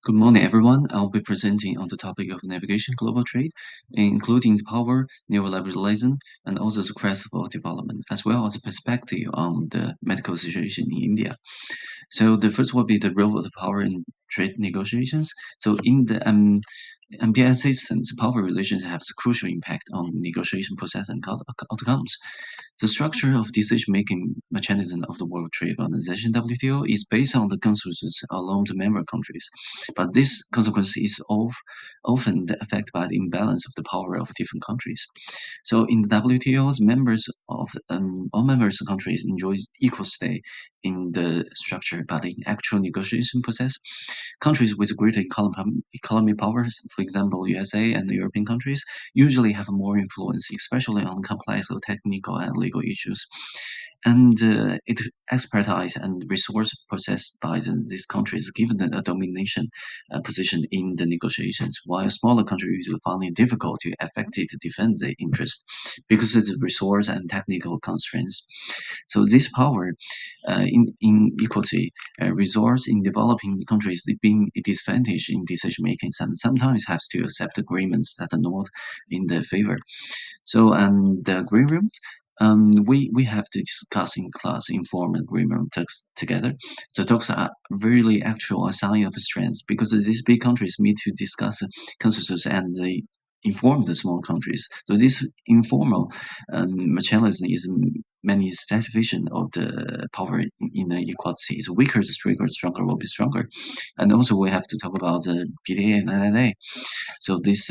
Good morning, everyone. I'll be presenting on the topic of navigation global trade, including the power, neoliberalism, and also the quest for development, as well as a perspective on the medical situation in India. So the first will be the role of the power in trade negotiations. So in the MPS systems, power relations have a crucial impact on negotiation process and outcomes. The structure of decision-making mechanism of the World Trade Organization (WTO) is based on the consensus among the member countries, but this consequence is often affected by the imbalance of the power of different countries. So in the WTO's members of all members countries enjoy equal stake in the structure, but in actual negotiation process, countries with greater economic powers, for example, USA and the European countries, usually have more influence, especially on complex or technical and legal issues. And it expertise and resource possessed by these countries given a domination position in the negotiations, while smaller countries usually find it difficult to effectively defend their interest because of the resource and technical constraints. So this power inequality results in developing countries being a disadvantage in decision making and sometimes have to accept agreements that are not in their favor. So, the green room, we have to discuss in class informed agreement talks together. The talks are really actual a sign of strength because these big countries meet to discuss consensus and they inform the small countries. So this informal materialism is manifestation of the power in the equality. Is weaker is stronger, stronger will be stronger. And also we have to talk about the PDA and NNA. So this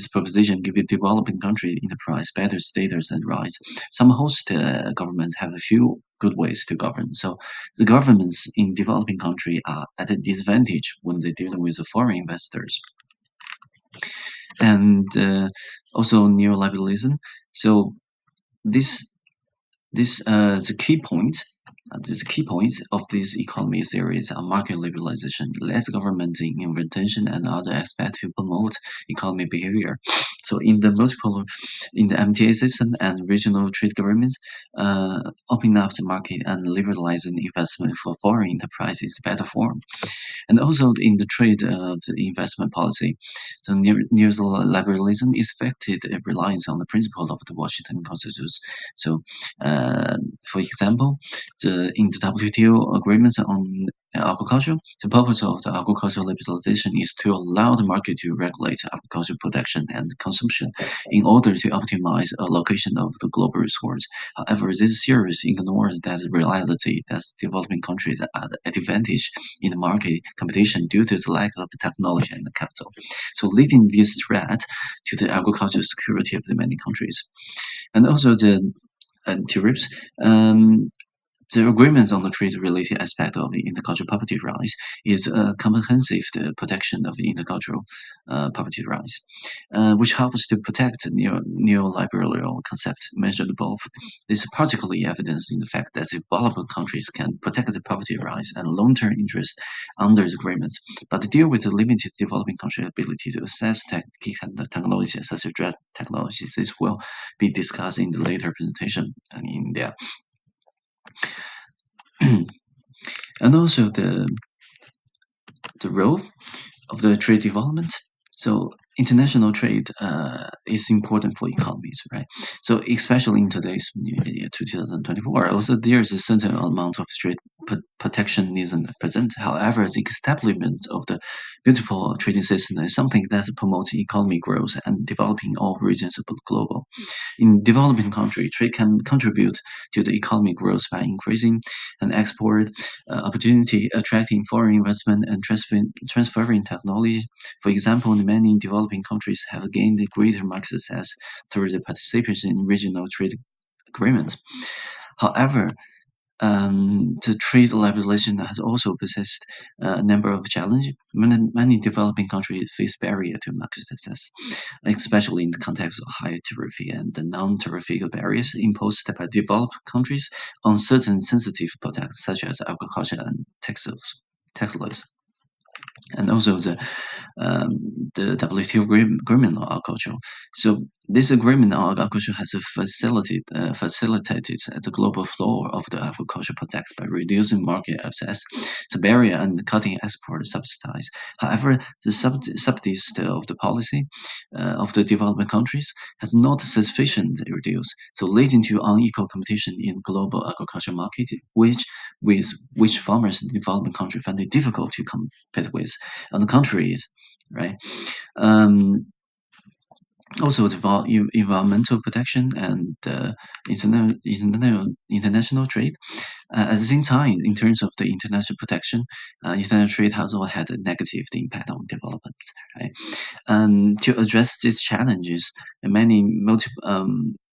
proposition give a developing country enterprise better status and rights. Some host governments have a few good ways to govern. So the governments in developing country are at a disadvantage when they deal with the foreign investors and also neoliberalism. So this the key point. The key points of this economy series are market liberalization, less government intervention, and other aspects to promote economic behavior. So, in the MTA system and regional trade governments, opening up the market and liberalizing investment for foreign enterprises is better form. And also in the trade the investment policy, the neoliberalism is affected reliance on the principle of the Washington Consensus. So, for example, in the WTO agreements on agriculture, the purpose of the agricultural liberalization is to allow the market to regulate agricultural production and consumption in order to optimize allocation of the global resource. However, this series ignores that reality that developing countries are at advantage in the market competition due to the lack of technology and capital. So leading this threat to the agricultural security of the many countries. And also the tariffs. The agreement on the trade-related aspect of the intellectual property rights is a comprehensive protection of the intellectual property rights, which helps to protect the neoliberal concept mentioned above. This is particularly evidenced in the fact that developed countries can protect the property rights and long-term interests under the agreements, but to deal with the limited developing country ability to access technologies such as drug technologies. This will be discussed in the later presentation in there. And also the role of the trade development. So international trade is important for economies, right? So especially in today's 2024, also there is a certain amount of trade protectionism present. However, the establishment of the beautiful trading system is something that promotes economic growth and developing all regions of the global. In developing country, trade can contribute to the economic growth by increasing an export opportunity, attracting foreign investment, and transferring technology. For example, many developing countries have gained greater market success through the participation in regional trade agreements. However, the trade liberalization has also possessed a number of challenges. Many developing countries face barrier to market success, especially in the context of high tariff and the non-tariff barriers imposed by developed countries on certain sensitive products such as agriculture and textiles. And also the WTO agreement on agriculture. So This agreement on agriculture has facilitated the global flow of the agricultural products by reducing market access, the barrier, and cutting export subsidies. However, the subsidies of the policy of the developing countries has not sufficiently reduced, so leading to unequal competition in global agriculture market, with which farmers in developing countries find it difficult to compete with. On the contrary, right? Um, Also, the environmental protection and international trade. At the same time, in terms of the international protection, international trade has also had a negative impact on development. Right? To address these challenges, many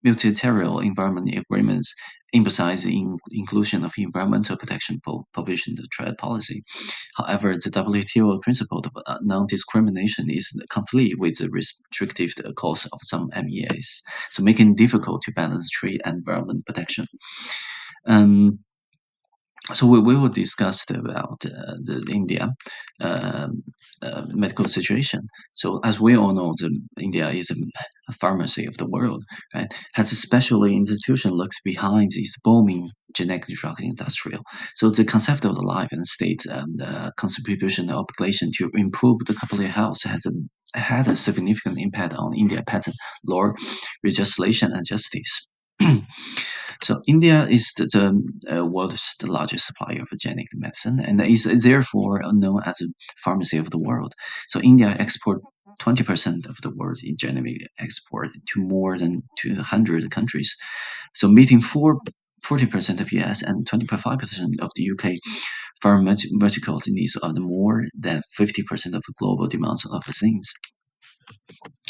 multilateral environment agreements emphasize the inclusion of environmental protection provision in the trade policy. However, the WTO principle of non-discrimination is in conflict with the restrictive course of some MEAs, so making it difficult to balance trade and environment protection. Um, so we will discuss about the India um, medical situation. So as we all know, India is a pharmacy of the world, right? Has a special institution looks behind this booming genetic drug industry. So the concept of the life and state and contribution obligation to improve the public health had a significant impact on India patent law, legislation, and justice. So India is the world's the largest supplier of genetic medicine and is therefore known as a pharmacy of the world. So India export 20% of the world's genetic export to more than 200 countries. So meeting 40% of US and 25% of the UK pharmaceutical needs of the more than 50% of the global demand of vaccines.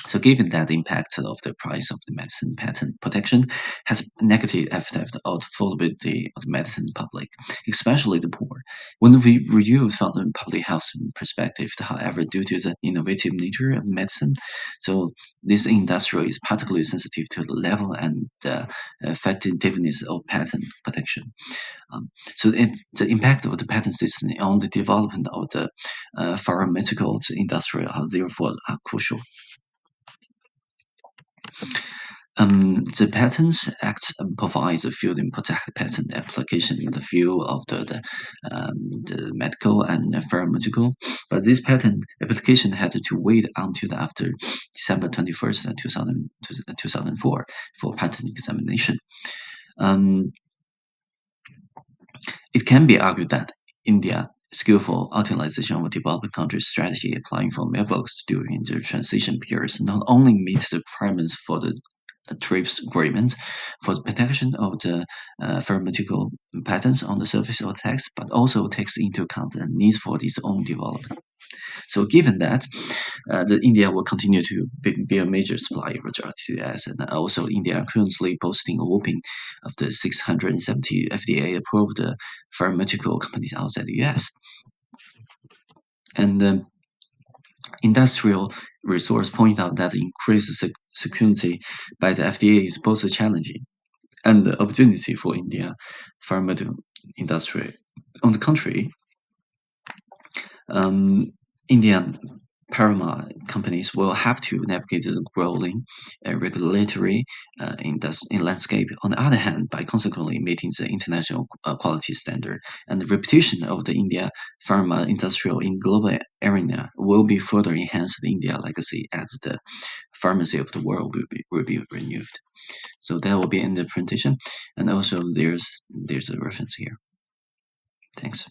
So given that the impact of the price of the medicine patent protection has a negative effect on the affordability of the medicine public, especially the poor. When we review from the public health perspective, however, due to the innovative nature of medicine, so this industry is particularly sensitive to the level and effectiveness of patent protection. The impact of the patent system on the development of the pharmaceutical industry are therefore crucial. The Patents Act provides a field and protect patent application in the field of the medical and pharmaceutical, but this patent application had to wait until after December 21st, 2004 for patent examination. Um, it can be argued that India skillful utilization of a developing country's strategy applying for mailbox during the transition periods not only meets the requirements for the TRIPS agreement for the protection of the pharmaceutical patents on the surface of text, but also takes into account the needs for its own development. So, given that, India will continue to be a major supplier of drugs to the US, and also India currently boasting a whopping of the 670 FDA-approved pharmaceutical companies outside the US. And industrial resource point out that increased security by the FDA is both challenging and the opportunity for India pharmaceutical industry. On the contrary, um, Indian pharma companies will have to navigate the growing regulatory in landscape. On the other hand, by consequently meeting the international quality standard, and the reputation of the India pharma industrial in global arena will be further enhanced. The India legacy as the pharmacy of the world will be renewed. So that will be in the presentation, and also there's a reference here. Thanks.